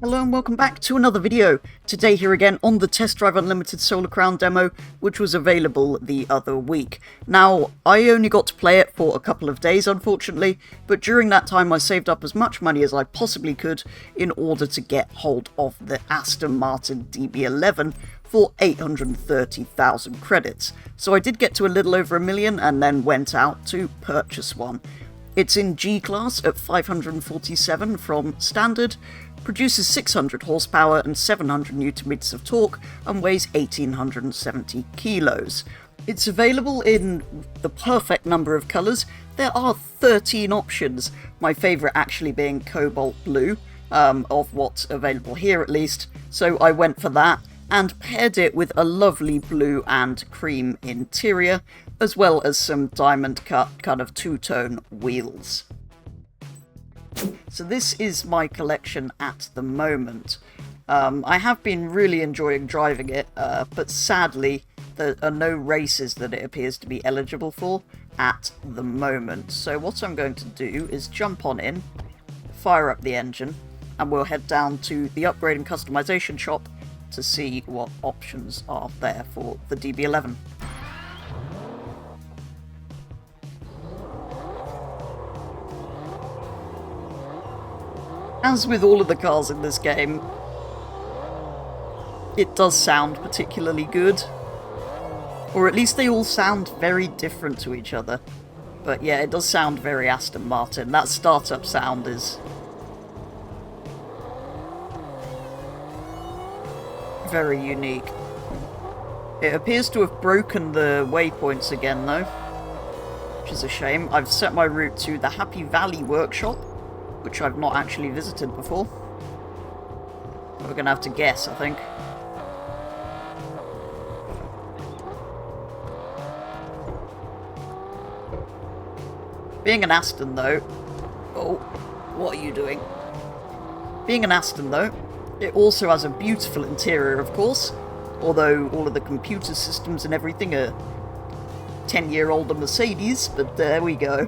Hello and welcome back to another video. Today here again on the Test Drive Unlimited Solar Crown demo, which was available the other week. Now, I only got to play it for a couple of days unfortunately, but during that time I saved up as much money as I possibly could in order to get hold of the Aston Martin DB11 for 830,000 credits. So I did get to a little over $1 million and then went out to purchase one. It's in G-Class at 547 from Standard, produces 600 horsepower and 700 Nm of torque, and weighs 1,870 kilos. It's available in the perfect number of colours. There are 13 options, my favourite actually being cobalt blue, of what's available here at least, so I went for that, and paired it with a lovely blue and cream interior, as well as some diamond cut kind of two-tone wheels. So this is my collection at the moment. I have been really enjoying driving it, but sadly there are no races that it appears to be eligible for at the moment. So what I'm going to do is jump on in, fire up the engine, and we'll head down to the upgrade and customization shop to see what options are there for the DB11. As with all of the cars in this game, it does sound particularly good. Or at least they all sound very different to each other. But yeah, it does sound very Aston Martin. That startup sound is very unique. It appears to have broken the waypoints again though, which is a shame. I've set my route to the Happy Valley workshop, which I've not actually visited before. We're gonna have to guess, I think. Being an Aston though... Oh, what are you doing? Being an Aston though, it also has a beautiful interior of course, although all of the computer systems and everything are 10-year-older Mercedes, but there we go.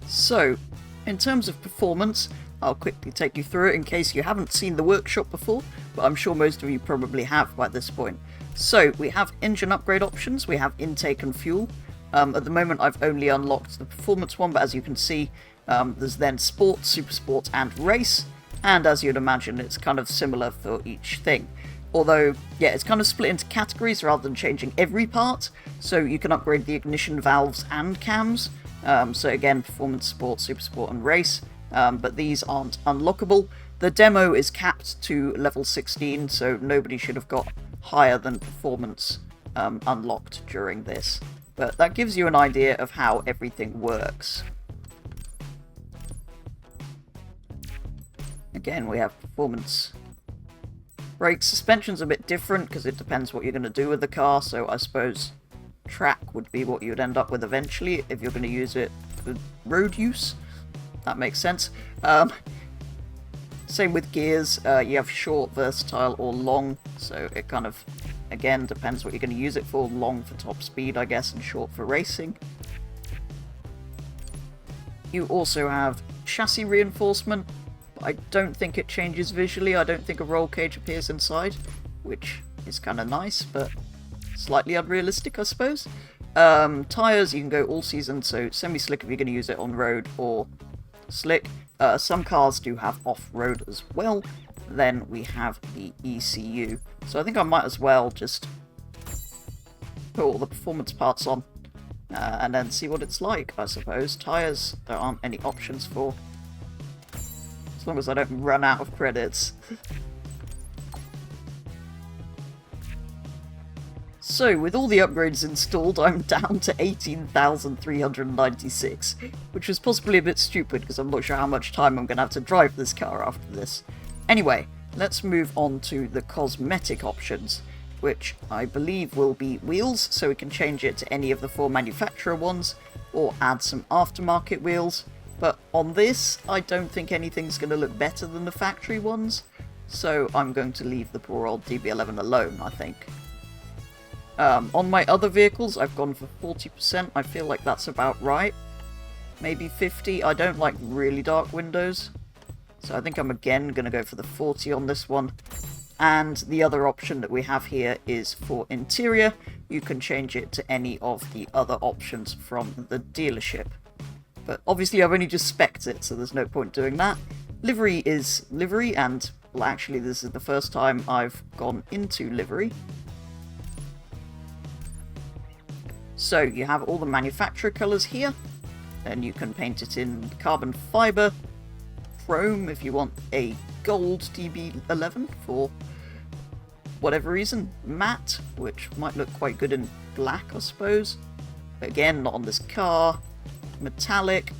So, in terms of performance, I'll quickly take you through it in case you haven't seen the workshop before, but I'm sure most of you probably have by this point. So, we have engine upgrade options, we have intake and fuel. At the moment I've only unlocked the performance one, but as you can see, there's then sport, super sport and race, and as you'd imagine it's kind of similar for each thing. Although, yeah, it's kind of split into categories rather than changing every part, so you can upgrade the ignition valves and cams. So again, performance, sport, super sport and race, but these aren't unlockable. The demo is capped to level 16, so nobody should have got higher than performance unlocked during this. But that gives you an idea of how everything works. Again, we have performance. Brakes, suspension's a bit different because it depends what you're going to do with the car, so I suppose track would be what you'd end up with eventually if you're going to use it for road use. That makes sense. Same with gears, you have short, versatile or long, so it kind of, again, depends what you're going to use it for. Long for top speed, I guess, and short for racing. You also have chassis reinforcement, but I don't think it changes visually. I don't think a roll cage appears inside, which is kind of nice, but slightly unrealistic, I suppose. Tyres, you can go all season, so semi-slick if you're going to use it on road, or slick. Some cars do have off-road as well. Then we have the ECU. So I think I might as well just put all the performance parts on and then see what it's like, I suppose. Tyres, there aren't any options for, as long as I don't run out of credits. So, with all the upgrades installed, I'm down to 18,396, which was possibly a bit stupid because I'm not sure how much time I'm going to have to drive this car after this. Anyway, let's move on to the cosmetic options, which I believe will be wheels, so we can change it to any of the 4 manufacturer ones, or add some aftermarket wheels. But on this, I don't think anything's going to look better than the factory ones, so I'm going to leave the poor old DB11 alone, I think. On my other vehicles, I've gone for 40%. I feel like that's about right. Maybe 50. I don't like really dark windows, So I think I'm again going to go for the 40 on this one. And the other option that we have here is for interior. You can change it to any of the other options from the dealership. But obviously I've only just spec'd it, so there's no point doing that. Livery is livery, and well, actually this is the first time I've gone into livery. So you have all the manufacturer colours here, and you can paint it in carbon fibre, chrome if you want a gold DB11 for whatever reason, matte, which might look quite good in black I suppose, but again not on this car, metallic,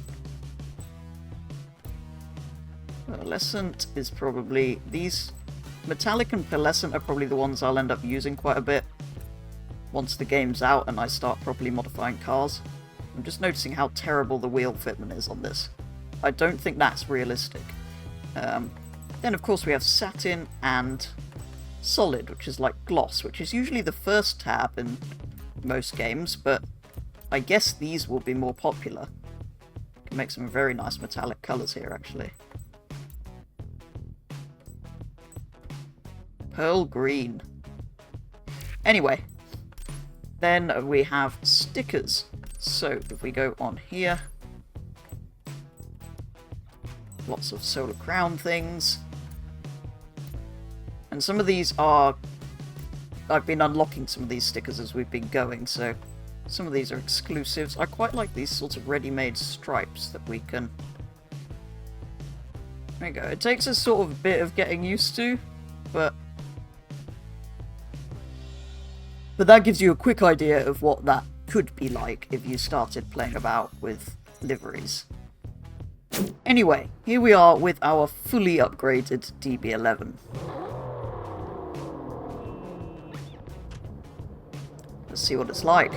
pearlescent is probably, these metallic and pearlescent are probably the ones I'll end up using quite a bit once the game's out and I start properly modifying cars. I'm just noticing how terrible the wheel fitment is on this. I don't think that's realistic. Then of course we have satin and solid, which is like gloss, which is usually the first tab in most games, but I guess these will be more popular. You can make some very nice metallic colours here actually. Pearl green. Anyway, then we have stickers. So if we go on here, lots of Solar Crown things. And some of these are, I've been unlocking some of these stickers as we've been going, so some of these are exclusives. I quite like these sorts of ready-made stripes that we can... There you go. It takes a sort of bit of getting used to, but that gives you a quick idea of what that could be like if you started playing about with liveries. Anyway, here we are with our fully upgraded DB11. Let's see what it's like.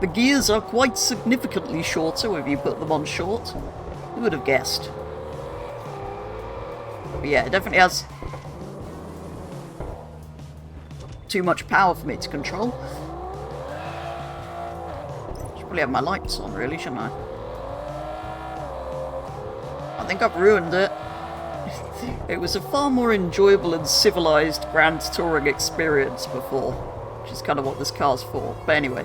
The gears are quite significantly shorter if you put them on short. Who would have guessed? But yeah, it definitely has too much power for me to control. Should probably have my lights on, really, shouldn't I? I think I've ruined it. It was a far more enjoyable and civilized Grand Touring experience before, which is kind of what this car's for. But anyway.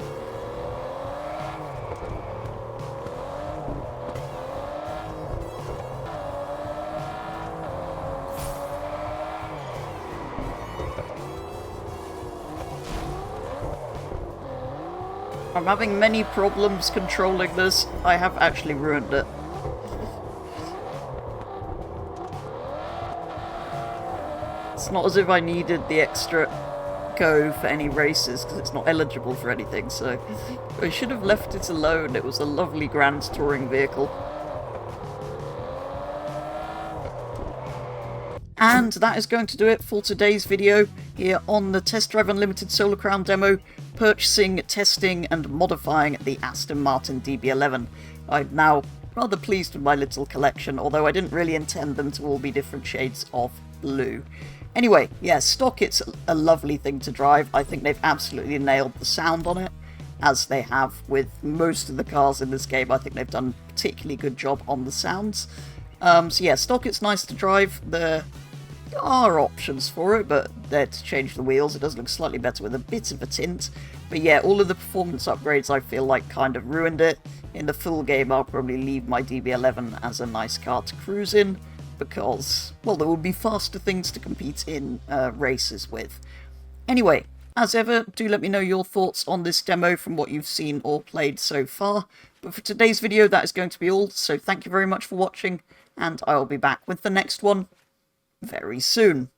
I'm having many problems controlling this. I have actually ruined it. It's not as if I needed the extra go for any races, because it's not eligible for anything, so I should have left it alone. It was a lovely Grand Touring vehicle. And that is going to do it for today's video here on the Test Drive Unlimited Solar Crown demo, purchasing, testing and modifying the Aston Martin DB11. I'm now rather pleased with my little collection, although I didn't really intend them to all be different shades of blue. Anyway, yeah, stock, it's a lovely thing to drive. I think they've absolutely nailed the sound on it, as they have with most of the cars in this game. I think they've done a particularly good job on the sounds. So yeah, stock, it's nice to drive. There are options for it, but they're to change the wheels. It does look slightly better with a bit of a tint. But yeah, all of the performance upgrades I feel like kind of ruined it. In the full game, I'll probably leave my DB11 as a nice car to cruise in, because, well, there will be faster things to compete in races with. Anyway, as ever, do let me know your thoughts on this demo from what you've seen or played so far. But for today's video, that is going to be all, so thank you very much for watching, and I will be back with the next one very soon.